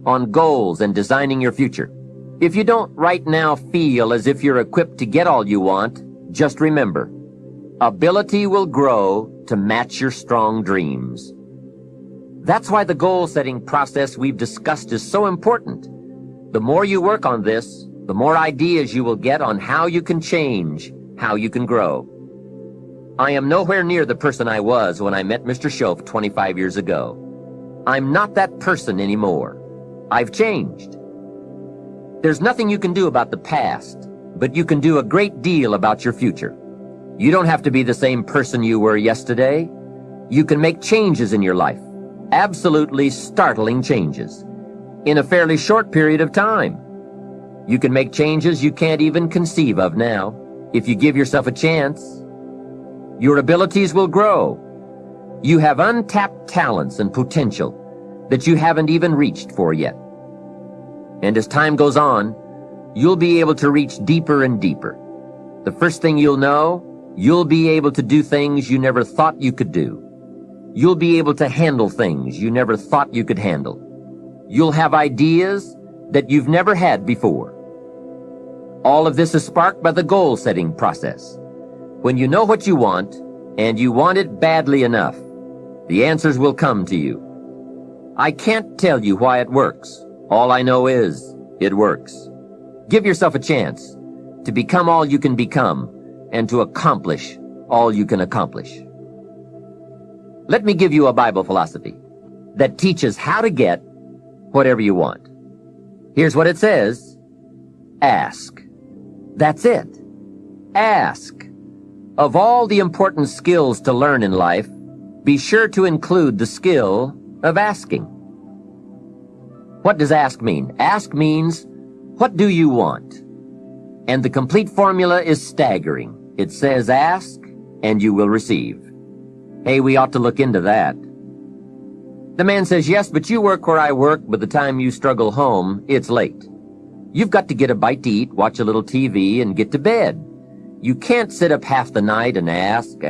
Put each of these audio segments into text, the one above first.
on goals and designing your future. If you don't right now feel as if you're equipped to get all you want, just remember, ability will grow to match your strong dreams. That's why the goal-setting process we've discussed is so important. The more you work on this, the more ideas you will get on how you can change, how you can grow. I am nowhere near the person I was when I met Mr. Schoaf 25 years ago. I'm not that person anymore. I've changed. There's nothing you can do about the past, but you can do a great deal about your future. You don't have to be the same person you were yesterday. You can make changes in your life, absolutely startling changes, in a fairly short period of time. You can make changes you can't even conceive of now, if you give yourself a chance. Your abilities will grow. You have untapped talents and potential that you haven't even reached for yet. And as time goes on, you'll be able to reach deeper and deeper. The first thing you'll know, you'll be able to do things you never thought you could do. You'll be able to handle things you never thought you could handle. You'll have ideas that you've never had before. All of this is sparked by the goal-setting process. When you know what you want, and you want it badly enough, the answers will come to you. I can't tell you why it works. All I know is, it works. Give yourself a chance to become all you can become and to accomplish all you can accomplish. Let me give you a Bible philosophy that teaches how to get whatever you want. Here's what it says. Ask. That's it. Ask. Of all the important skills to learn in life, be sure to include the skill of asking. What does ask mean? Ask means, what do you want? And the complete formula is staggering. It says ask, and you will receive. Hey, we ought to look into that. The man says, yes, but you work where I work. By the time you struggle home, it's late. You've got to get a bite to eat, watch a little TV, and get to bed. You can't sit up half the night and ask.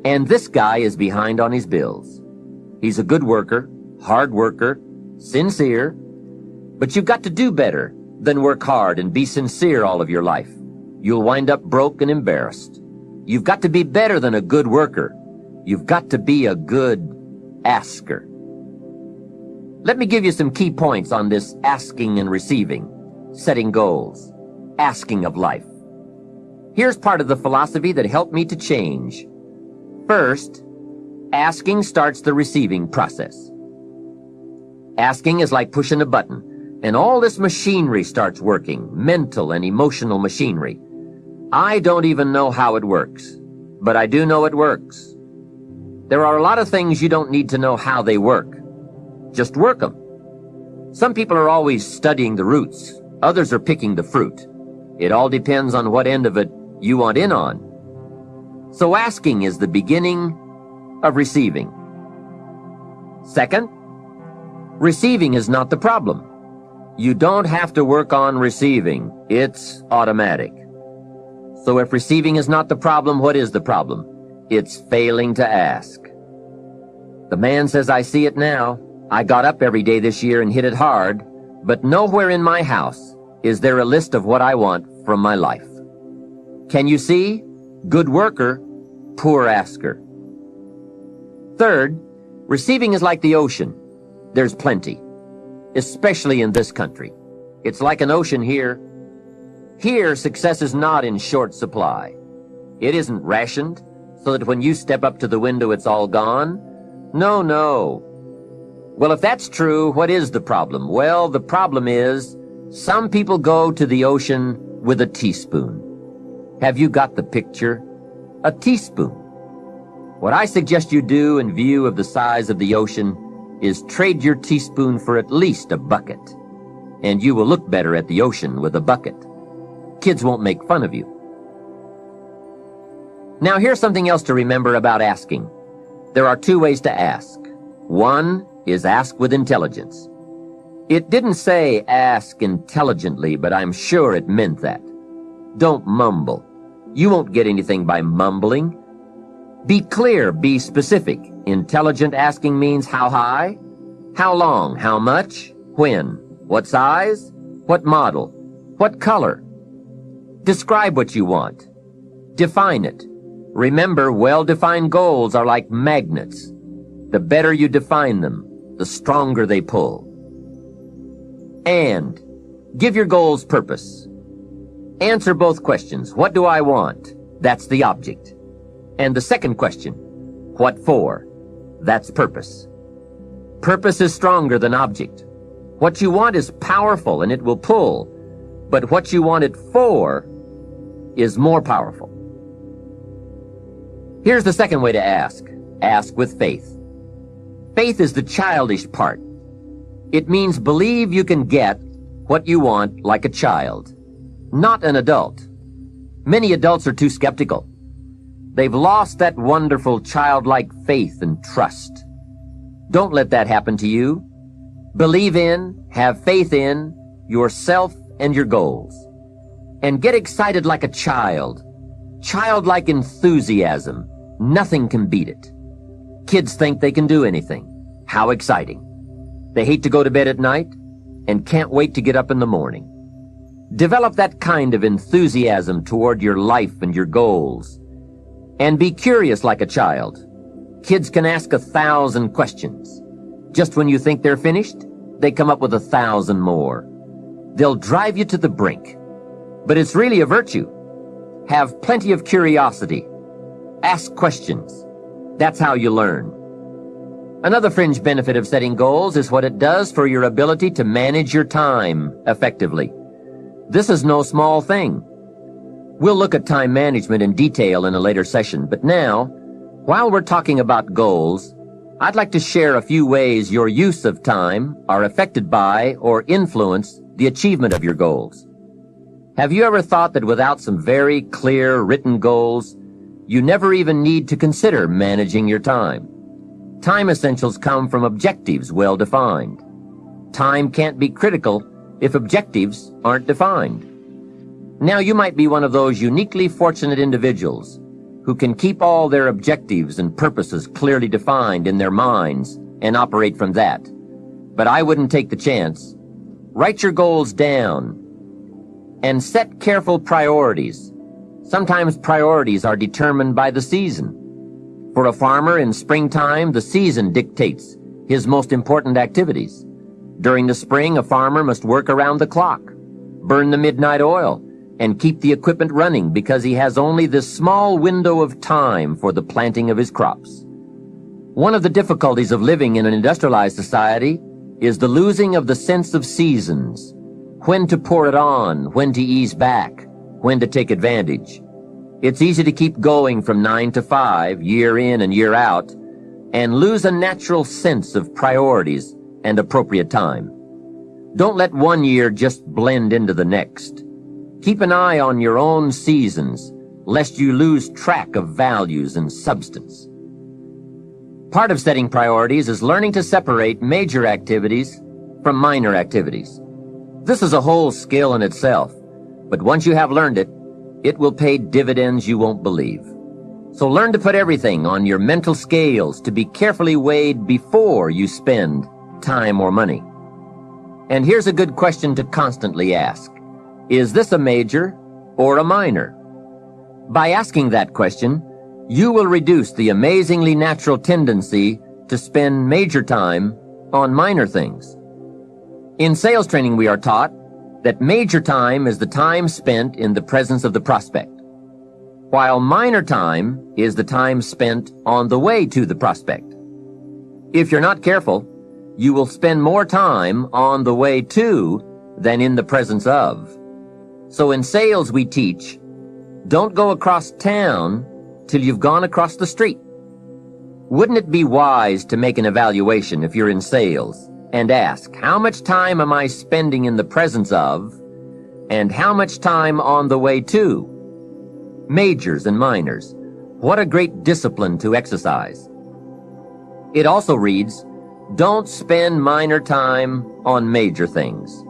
And this guy is behind on his bills. He's a good worker, hard worker, sincere, but you've got to do better than work hard and be sincere all of your life. You'll wind up broke and embarrassed. You've got to be better than a good worker. You've got to be a good asker. Let me give you some key points on this asking and receiving, setting goals, asking of life. Here's part of the philosophy that helped me to change. First, asking starts the receiving process. Asking is like pushing a button, and all this machinery starts working, mental and emotional machinery. I don't even know how it works, but I do know it works. There are a lot of things you don't need to know how they work. Just work them. Some people are always studying the roots. Others are picking the fruit. It all depends on what end of it you want in on. So asking is the beginning of receiving. Second, receiving is not the problem. You don't have to work on receiving. It's automatic. So if receiving is not the problem, what is the problem? It's failing to ask. The man says, I see it now. I got up every day this year and hit it hard, but nowhere in my house is there a list of what I want from my life. Can you see? Good worker, poor asker. Third, receiving is like the ocean. There's plenty, especially in this country. It's like an ocean here. Here, success is not in short supply. It isn't rationed, so that when you step up to the window, it's all gone. No. Well, if that's true, what is the problem? Well, the problem is some people go to the ocean with a teaspoon. Have you got the picture? A teaspoon. What I suggest you do in view of the size of the ocean is trade your teaspoon for at least a bucket, and you will look better at the ocean with a bucket. Kids won't make fun of you. Now, here's something else to remember about asking. There are two ways to ask. One is ask with intelligence. It didn't say ask intelligently, but I'm sure it meant that. Don't mumble. You won't get anything by mumbling. Be clear, be specific. Intelligent asking means how high? How long? How much? When? What size? What model? What color? Describe what you want. Define it. Remember, well-defined goals are like magnets. The better you define them, the stronger they pull. And give your goals purpose. Answer both questions. What do I want? That's the object. And the second question, what for? That's purpose. Purpose is stronger than object. What you want is powerful and it will pull, but what you want it for is more powerful. Here's the second way to ask. Ask with faith. Faith is the childish part. It means believe you can get what you want like a child, not an adult. Many adults are too skeptical. They've lost that wonderful childlike faith and trust. Don't let that happen to you. Believe in, have faith in yourself and your goals. And get excited like a child. Childlike enthusiasm. Nothing can beat it. Kids think they can do anything. How exciting. They hate to go to bed at night and can't wait to get up in the morning. Develop that kind of enthusiasm toward your life and your goals. And be curious like a child. Kids can ask 1,000 questions. Just when you think they're finished, they come up with 1,000 more. They'll drive you to the brink. But it's really a virtue. Have plenty of curiosity. Ask questions. That's how you learn. Another fringe benefit of setting goals is what it does for your ability to manage your time effectively. This is no small thing. We'll look at time management in detail in a later session, but now, while we're talking about goals, I'd like to share a few ways your use of time are affected by or influence the achievement of your goals. Have you ever thought that without some very clear written goals, you never even need to consider managing your time? Time essentials come from objectives well defined. Time can't be critical if objectives aren't defined. Now you might be one of those uniquely fortunate individuals who can keep all their objectives and purposes clearly defined in their minds and operate from that. But I wouldn't take the chance. Write your goals down and set careful priorities. Sometimes priorities are determined by the season. For a farmer in springtime, the season dictates his most important activities. During the spring, a farmer must work around the clock, burn the midnight oil, and keep the equipment running because he has only this small window of time for the planting of his crops. One of the difficulties of living in an industrialized society is the losing of the sense of seasons, when to pour it on, when to ease back, when to take advantage. It's easy to keep going from 9 to 5, year in and year out, and lose a natural sense of priorities and appropriate time. Don't let one year just blend into the next. Keep an eye on your own seasons, lest you lose track of values and substance. Part of setting priorities is learning to separate major activities from minor activities. This is a whole skill in itself, but once you have learned it, it will pay dividends you won't believe. So learn to put everything on your mental scales to be carefully weighed before you spend time or money. And here's a good question to constantly ask. Is this a major or a minor? By asking that question, you will reduce the amazingly natural tendency to spend major time on minor things. In sales training, we are taught that major time is the time spent in the presence of the prospect, while minor time is the time spent on the way to the prospect. If you're not careful, you will spend more time on the way to than in the presence of. So in sales we teach, don't go across town till you've gone across the street. Wouldn't it be wise to make an evaluation if you're in sales and ask, how much time am I spending in the presence of, and how much time on the way to? Majors and minors. What a great discipline to exercise. It also reads, don't spend minor time on major things.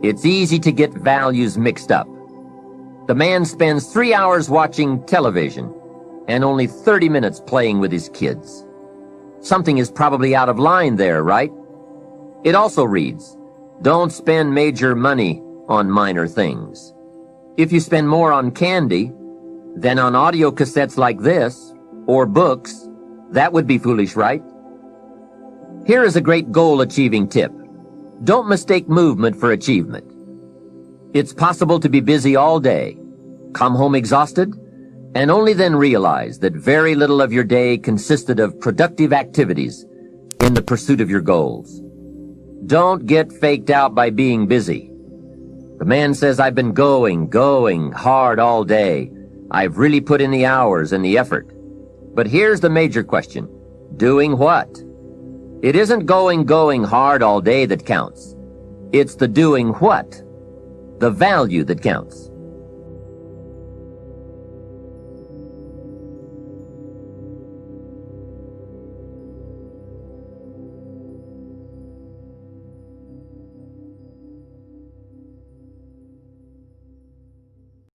It's easy to get values mixed up. The man spends 3 hours watching television and only 30 minutes playing with his kids. Something is probably out of line there, right? It also reads, don't spend major money on minor things. If you spend more on candy than on audio cassettes like this, or books, that would be foolish, right? Here is a great goal-achieving tip. Don't mistake movement for achievement. It's possible to be busy all day, come home exhausted, and only then realize that very little of your day consisted of productive activities in the pursuit of your goals. Don't get faked out by being busy. The man says, I've been going hard all day. I've really put in the hours and the effort. But here's the major question. Doing what? It isn't going hard all day that counts. It's the doing what, the value that counts.